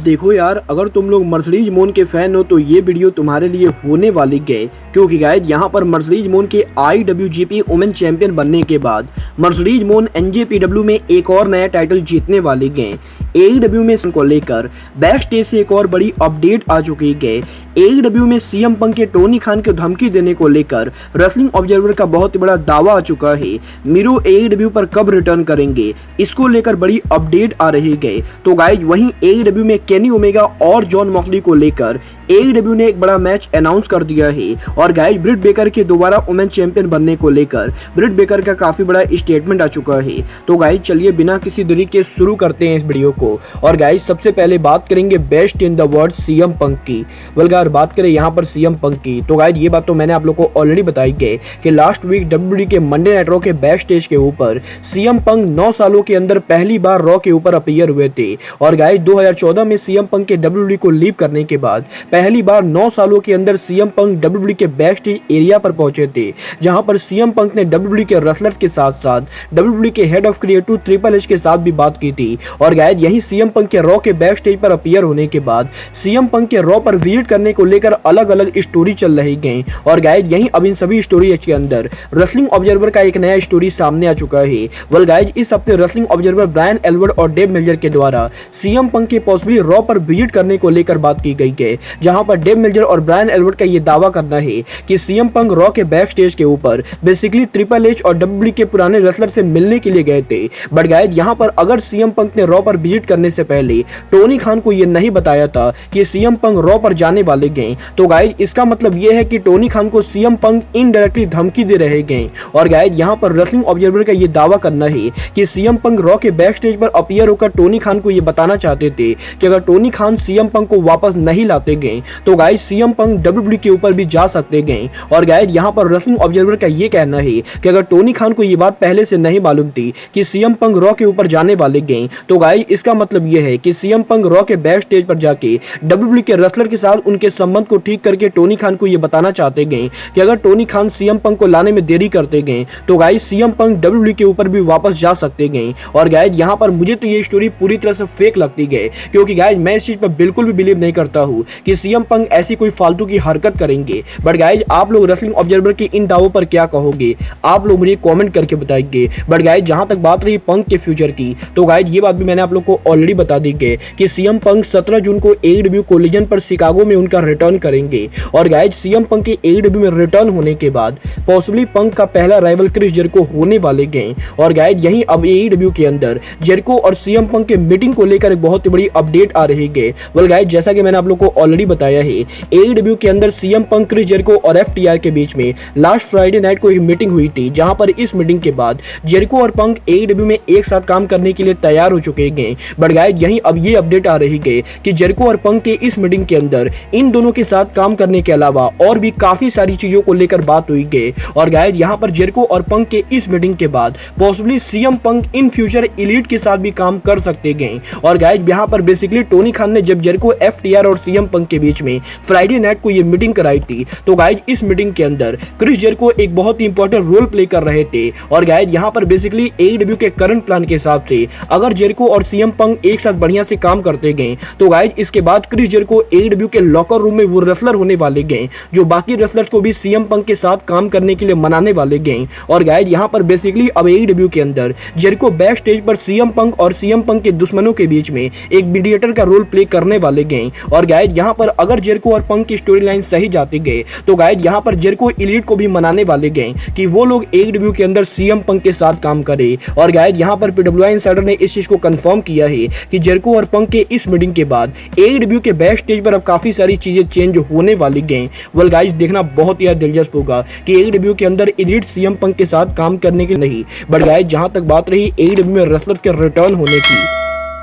देखो यार, अगर तुम लोग मर्सिडीज मोन के फैन हो तो ये वीडियो तुम्हारे लिए होने वाली है, क्योंकि गाइस यहाँ पर मर्सिडीज मोन के IWGP वुमेन चैंपियन बनने के बाद मर्सिडीज मोन NJPW में एक और नया टाइटल जीतने वाली है। AEW में को लेकर बैक स्टेज से एक और बड़ी अपडेट आ चुकी है। AEW में CM पंक के टोनी खान को धमकी देने को लेकर रेसलिंग ऑब्जर्वर का बहुत बड़ा दावा आ चुका है। मीरो AEW पर कब रिटर्न करेंगे, इसको लेकर बड़ी अपडेट आ रही है। तो गाइस वहीं AEW में केनी ओमेगा और जॉन मॉक्सली को लेकर AEW ने एक बड़ा मैच अनाउंस कर दिया है। और गाइस ब्रिट बेकर के दोबारा वुमेन चैंपियन बनने को लेकर ब्रिट बेकर का काफी बड़ा स्टेटमेंट आ चुका है। तो गाइस चलिए बिना किसी देरी के शुरू करते हैं इस वीडियो को। और गाइस सबसे पहले बात करेंगे best in the world CM पंक की। अगर बात करें यहाँ पर CM पंक की, तो गाइस ये बात तो मैंने आप लोग को ऑलरेडी बताई है कि लास्ट वीक WWE के मंडे नाइट रॉ के बैक स्टेज के ऊपर CM पंक 9 सालों के अंदर पहली बार रॉ के ऊपर अपीयर हुए थे। और गाइस 2014 में CM पंक के WWE को लीव करने के बाद पहली बार 9 सालों के अंदर CM पंक WWE के बैक स्टेज एरिया पर पहुंचे थे, जहां पर CM पंक ने WWE के रेसलर्स के साथ साथ WWE के head of creative triple H के साथ भी बात की थी। और गाइस यही CM पंक के रॉ के बैक स्टेज पर अपीयर होने के बाद CM पंक के रॉ पर विजिट करने को लेकर अलग अलग स्टोरी चल रही गई। और गाइस यही अब इन सभी स्टोरी के अंदर रेसलिंग ऑब्जर्वर का एक नया स्टोरी सामने आ चुका है। वेल गाइस इस हफ्ते रेसलिंग ऑब्जर्वर ब्रायन एल्वर्ड और डेव मेल्जर के द्वारा CM पंक के पॉसिबली रॉ पर विजिट करने को लेकर बात की गई है, जहां पर डेव मेल्जर और ब्रायन एल्वर्ड का ये दावा करना है कि CM पंक रॉ के बैक स्टेज के ऊपर बेसिकली ट्रिपल एच और WWE के पुराने रेसलर से मिलने के लिए गए थे। बट गाइस यहां पर अगर CM पंक ने रॉ पर विजिट करने से पहले टोनी खान को ये नहीं बताया था कि CM पंक रॉ पर जाने वाले गए, तो गाइस इसका मतलब ये है कि टोनी खान को CM पंक इनडायरेक्टली धमकी दे रहे गए। और गाइस यहां पर रेसलिंग ऑब्जर्वर का ये दावा करना है कि CM पंक रॉ के बैक स्टेज पर अपीयर होकर टोनी खान को ये बताना चाहते थे कि अगर टोनी खान CM पंक को वापस नहीं लाते गए तो गाइस CM पंक WWE के ऊपर भी जा सकते गए। और गाइस यहां पर रेसलिंग ऑब्जर्वर का ये कहना है कि अगर टोनी खान को ये बात पहले से नहीं मालूम थी कि CM पंक रॉ के ऊपर जाने वाले गए, तो गाइस इसका मतलब ये है कि CM पंक रॉ के बैक स्टेज पर जाके WWE के रेसलर के साथ उनके संबंध को ठीक करके टोनी खान को ये बताना चाहते गए कि अगर टोनी खान CM पंक को लाने में देरी करते गए तो गाइस CM पंक WWE के ऊपर भी वापस जा सकते गए। और गाइस यहां पर मुझे तो ये स्टोरी पूरी तरह से फेक लगती है, क्योंकि गाइस मैं इस चीज पर बिल्कुल भी बिलीव नहीं करता हूं कि CM पंक ऐसी कोई फालतू की हरकत करेंगे। बट गाइस आप लोग रेसलिंग ऑब्जर्वर के इन दावों पर क्या कहोगे, आप लोग मुझे कमेंट करके बताइए। बट गाइस जहां तक बात रही पंक के फ्यूचर की, तो गाइस ये बात भी मैंने आप लोग को ऑलरेडी बता दी है कि CM पंक 17 जून को AEW कोलिजन पर शिकागो में उनका रिटर्न करेंगे। और गाइस CM पंक के AEW में रिटर्न होने के बाद पॉसिबली पंक का पहला राइवल क्रिस जेरिको होने वाले गए। और गाइस यही अब AEW के अंदर जेरिको और CM पंक के मीटिंग को लेकर एक बहुत ही बड़ी अपडेट आ रही है। वेल गाइस जैसा कि मैंने आप लोग को ऑलरेडी बताया है, AEW के अंदर CM पंक, क्रिस जेरिको और FTR के बीच में लास्ट फ्राइडे नाइट को एक मीटिंग हुई थी, जहां पर इस मीटिंग के बाद जेरिको और पंक AEW में एक साथ काम करने के लिए तैयार हो चुके हैं। बट गाइस यही अब ये अपडेट आ रही है कि जेरिको और पंक के इस मीटिंग के अंदर इन दोनों के साथ काम करने के अलावा और भी काफी सारी चीजों को लेकर बात हुई है। और गाइस यहां पर जेरिको और पंक के इस मीटिंग के बाद possibly CM punk in future elite के साथ भी काम कर सकते हैं। और गाइस यहां पर बेसिकली टोनी खान ने जब जेरिको, FTR और CM पंक के बीच में फ्राइडे नाइट को ये मीटिंग कराई थी, तो गाइस इस मीटिंग के अंदर क्रिस जेरिको एक बहुत ही इंपॉर्टेंट रोल प्ले कर रहे थे। और गाइस यहां पर बेसिकली AEW के करंट प्लान के हिसाब से अगर जेरिको और CM पंक एक साथ बढ़िया से काम करते गए, तो गाइस इसके बाद क्रिस जेरिको AEW के लॉकर रूम में वो रेसलर होने वाले गए जो बाकी रेसलर्स को भी CM पंक के साथ काम करने के लिए मनाने वाले गए। और गाइस यहां पर बेसिकली अब AEW के अंदर जेरिको बैक स्टेज पर CM पंक और CM पंक के दुश्मनों के बीच में एक मीडिएटर का रोल प्ले करने वाले गए। और गाइस यहां पर अगर जेरिको और पंक की स्टोरी लाइन सही जाती गए, तो गाइस यहां पर जेरिको एलीट को भी मनाने वाले गए कि वो लोग AEW के अंदर CM पंक के साथ काम करे। और गाइस यहां पर PWI इनसाइडर ने इस चीज को कंफर्म किया है कि जेरिको और पंक के इस मीटिंग के बाद AEW के बैक स्टेज पर अब काफी सारी चीजें चेंज होने वाली गई। वेल गाइस देखना बहुत ही दिलचस्प होगा कि AEW के अंदर एलीट CM पंक के साथ काम करने के नहीं, बट गाइस जहां तक बात रही AEW में रेसलर्स के रिटर्न होने की,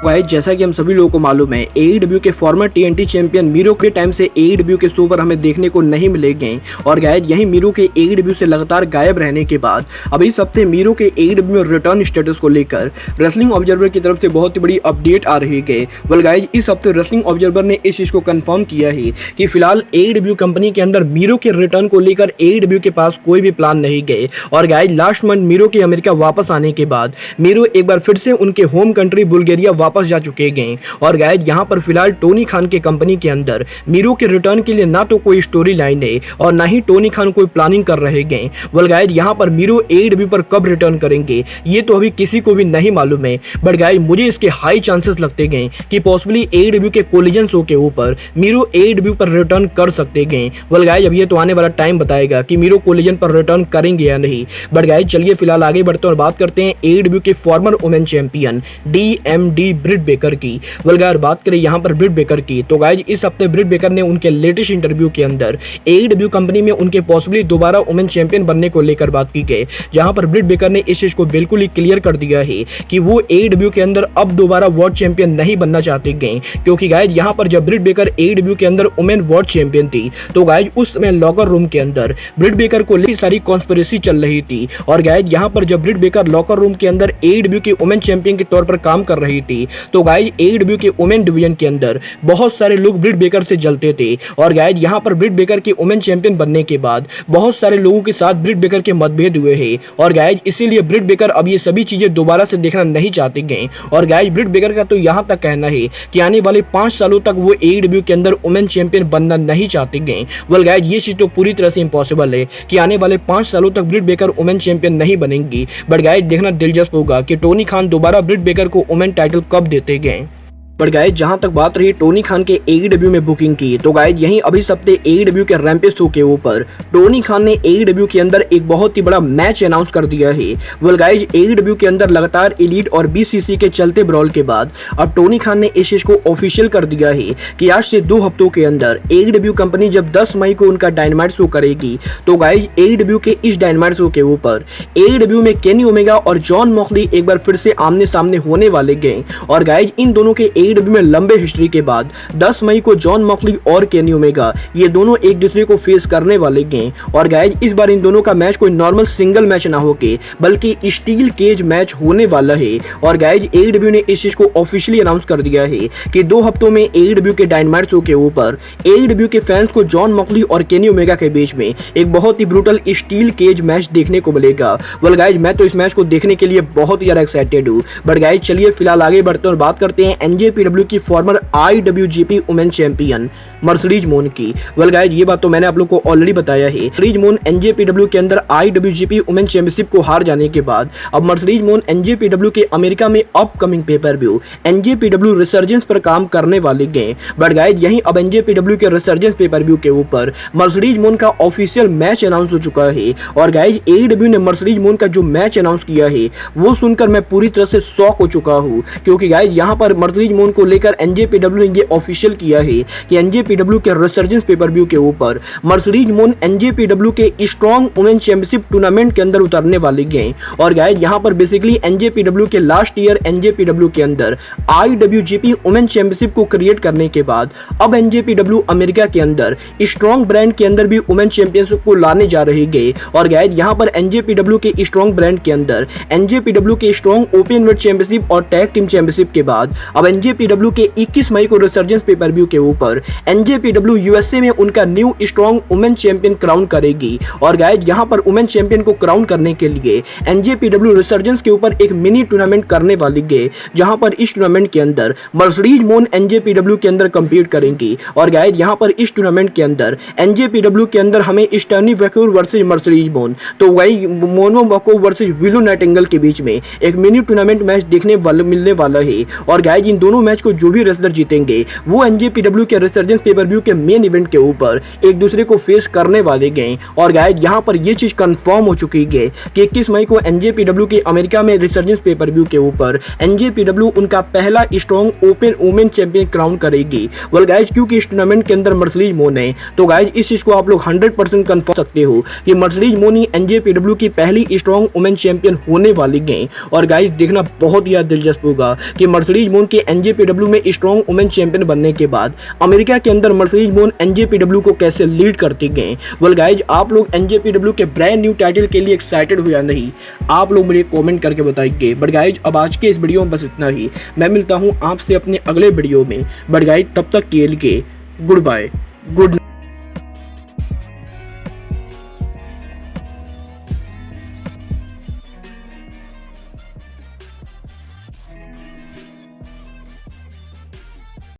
गाइस जैसा कि हम सभी लोगों को मालूम है, AEW के फॉर्मर TNT चैंपियन मीरो के टाइम से AEW के शो पर हमें देखने को नहीं मिलेंगे। और गाइस यही मीरो के AEW से लगातार गायब रहने के बाद अब इस हफ्ते मीरो के AEW में रिटर्न स्टेटस को लेकर रेसलिंग ऑब्जर्वर की तरफ से बहुत ही बड़ी अपडेट आ रही है। वेल गाइस इस हफ्ते रेसलिंग ऑब्जर्वर ने इस चीज को कंफर्म किया है कि फिलहाल AEW कंपनी के अंदर मीरो के रिटर्न को लेकर AEW के पास कोई भी प्लान नहीं गए। और गाइस लास्ट मंथ मीरो के अमेरिका वापस आने के बाद मीरो एक बार फिर से उनके होम कंट्री बुल्गारिया वापस जा चुके गए। और गाइज यहाँ पर फिलहाल टोनी खान के कंपनी के अंदर मीरो के रिटर्न के लिए ना तो कोई स्टोरी लाइन है और ना ही टोनी खान कोई प्लानिंग कर रहे गए। वेल गाइज यहाँ पर मीरो AEW पर कब रिटर्न करेंगे ये तो अभी किसी को भी नहीं मालूम है, बट गाइज मुझे इसके हाई चांसेस लगते गए कि पॉसिबली AEW के कोलिजन शो के ऊपर मीरो AEW पर रिटर्न कर सकते गए। वेल गाइज अब ये तो आने वाला टाइम बताएगा कि मीरो कोलिजन पर रिटर्न करेंगे या नहीं। बट गाइज चलिए फिलहाल आगे बढ़ते हैं और बात करते हैं AEW के former women champion DMD Britt Baker की। वेल गाइज बात करें यहाँ पर ब्रिट बेकर की तो गाइज इस हफ्ते ब्रिट बेकर ने उनके लेटेस्ट इंटरव्यू के अंदर AEW कंपनी में उनके पॉसिबली दोबारा वुमेन चैंपियन बनने को लेकर बात की गई, जहां पर ब्रिट बेकर ने इस चीज को बिल्कुल ही क्लियर कर दिया है कि वो AEW के अंदर अब दोबारा वर्ल्ड चैंपियन नहीं बनना चाहते गए। क्योंकि गाइज यहाँ पर जब ब्रिट बेकर AEW के अंदर वुमेन वर्ल्ड चैंपियन थी तो गाइज उस समय लॉकर रूम के अंदर ब्रिट बेकर को लेकर सारी कॉन्स्पिरेसी चल रही थी। और गाइज यहाँ पर जब ब्रिट बेकर लॉकर रूम के अंदर AEW के वुमेन चैंपियन के तौर पर काम कर रही थी तो गाइज AEW के वुमेन डिवीजन के अंदर बहुत सारे लोग ब्रिट बेकर से जलते थे। और गाइज यहाँ पर ब्रिट बेकर के वुमेन चैंपियन बनने के बाद बहुत सारे लोगों के साथ ब्रिट बेकर के मतभेद हुए हैं। और गाइज इसीलिए ब्रिट बेकर अब ये सभी चीजें दोबारा से देखना नहीं चाहते गए। और गाइज ब्रिट बेकर का तो यहाँ तक कहना है कि आने वाले 5 सालों तक वो AEW के अंदर वुमेन चैंपियन बनना नहीं चाहते गए। वेल गाइज ये चीज तो पूरी तरह से इम्पॉसिबल है कि आने वाले 5 सालों तक ब्रिट बेकर वुमेन चैंपियन नहीं बनेंगी। बट गाइज देखना दिलचस्प होगा कि टोनी खान दोबारा ब्रिट बेकर को वुमेन टाइटल कब देते गए। बट गाइज जहां तक बात रही टोनी खान के AEW में बुकिंग की तो गाइज यहीं अभी हफ्ते AEW के रैम्पेज शो के ऊपर टोनी खान ने AEW के अंदर एक बहुत ही बड़ा मैच अनाउंस कर दिया है। वेल गाइज AEW के अंदर लगातार एलीट और BCC के चलते ब्रॉल के बाद अब टोनी खान ने इस चीज को ऑफिशियल कर दिया है कि आज से 2 हफ्तों के अंदर AEW कंपनी जब 10 मई को उनका डायनामाइट शो करेगी तो गाइज AEW के इस डायनामाइट शो के ऊपर AEW में केनी ओमेगा और जॉन मॉक्सली एक बार फिर से आमने सामने होने वाले गए। और गाइज इन दोनों के AEW में लंबे हिस्ट्री के बाद 10 मई को जॉन मॉक्सली और केनी ओमेगा ये दोनों एक दूसरे को फेस करने वाले गए। और गाइज इस बार इन दोनों का मैच कोई नॉर्मल सिंगल मैच ना होके बल्कि स्टील केज मैच होने वाला है। और गाइज AEW ने इस चीज को ऑफिशियली अनाउंस कर दिया है कि 2 हफ्तों में AEW के डायनामाइट शो के ऊपर AEW के फैंस को जॉन मॉक्सली और केनी ओमेगा के बीच में एक बहुत ही ब्रूटल स्टील केज मैच देखने को मिलेगा। वेल गाइज मैं तो इस मैच को देखने के लिए बहुत ही ज्यादा एक्साइटेड हूँ। बट गाइज चलिए फिलहाल आगे बढ़ते हैं और बात करते हैं NJPW की farmer IWGP women champion Mercedes मोन की। वेल गाइज ये बात तो मैंने आप लोगों को ऑलरेडी बताया है। मर्सिडीज मोन NJPW के अंदर IWGP वुमेन चैंपियनशिप को हार जाने के बाद अब मर्सिडीज मोन NJPW के अमेरिका में upcoming pay per view NJPW resurgence पर काम करने वाले गए। बट गाइज यहीं अब NJPW के रिसर्जेंस पेपर व्यू के ऊपर मर्सिडीज मोन का ऑफिशियल मैच अनाउंस हो चुका है। और गाइज AEW ने मर्सिडीज मोन का जो मैच अनाउंस किया है वो सुनकर मैं पूरी तरह से शॉक हो चुका हूँ। क्योंकि गाइज यहाँ पर मर्सिडीज मोन को लेकर NJPW ने ये ऑफिशियल किया है कि NJPW के रिसर्जेंस पेपर व्यू के ऊपर मर्सिडीज मोन NJPW के स्ट्रॉन्ग वुमेन चैंपियनशिप टूर्नामेंट के अंदर उतरने वाले गए। और गाइज यहाँ पर बेसिकली NJPW के लास्ट ईयर NJPW के अंदर IWGP वुमेन चैंपियनशिप को क्रिएट करने के बाद अब NJPW अमेरिका के अंदर स्ट्रॉन्ग ब्रांड के अंदर भी वुमेन चैंपियनशिप को लाने जा रहे गए। और गाइज यहाँ पर NJPW के स्ट्रॉन्ग ब्रांड के अंदर NJPW के स्ट्रॉन्ग ओपन वेट चैंपियनशिप और टैग टीम चैंपियनशिप के बाद अब NJPW के 21 मई को रिसर्जेंस पेपर व्यू के ऊपर NJPW USA में उनका new strong women champion crown करेगी। और गाइज यहाँ पर वुमेन चैंपियन को क्राउन करने के लिए NJPW रिसर्जेंस के ऊपर एक मिनी टूर्नामेंट करने वाली गए, जहां पर इस टूर्नामेंट के अंदर मर्सिडीज मोन NJPW के अंदर कम्पीट करेंगी। और गाइज यहाँ पर इस टूर्नामेंट के अंदर NJPW के अंदर हमें स्टर्नी वैक्यूर वर्सेज मर्सिडीज मोन तो वही मोनो वैक्यूर वर्सेज विलो नाइटिंगेल के बीच में एक मिनी टूर्नामेंट मैच देखने वाले मिलने वाला है। और गाइज इन दोनों मैच को जो भी रेसलर जीतेंगे वो NJPW के रिसर्जेंस पेपर व्यू के मेन इवेंट के ऊपर एक दूसरे को फेस करने वाले गए। और गाइज यहाँ पर ये चीज कंफर्म हो चुकी है कि 21 मई को NJPW के अमेरिका में रिसर्जेंस पेपर व्यू के ऊपर NJPW उनका पहला strong open women champion crown करेगी। वेल गाइज क्योंकि इस टूर्नामेंट के अंदर मर्सिडीज मोन है तो गाइज इस चीज को आप लोग 100% कंफर्म सकते हो कि मर्सिडीज मोन ही NJPW की पहली स्ट्रॉन्ग वुमेन चैंपियन होने वाली गए। और गाइज देखना बहुत ही दिलचस्प होगा कि मर्सिडीज मोन के NJPW में स्ट्रॉन्ग वुमेन चैंपियन बनने के बाद अमेरिका के अंदर मर्सिडीज मोन NJPW को कैसे लीड करती गए। वेल गाइज आप लोग NJPW के ब्रांड न्यू टाइटल के लिए एक्साइटेड हो या नहीं, आप लोग मुझे कमेंट करके बताइए। बट गाइज अब आज के इस वीडियो में बस इतना ही। मैं मिलता हूं आपसे अपने अगले वीडियो में। बट गाइज तब तक के लिए गुड बाय, गुड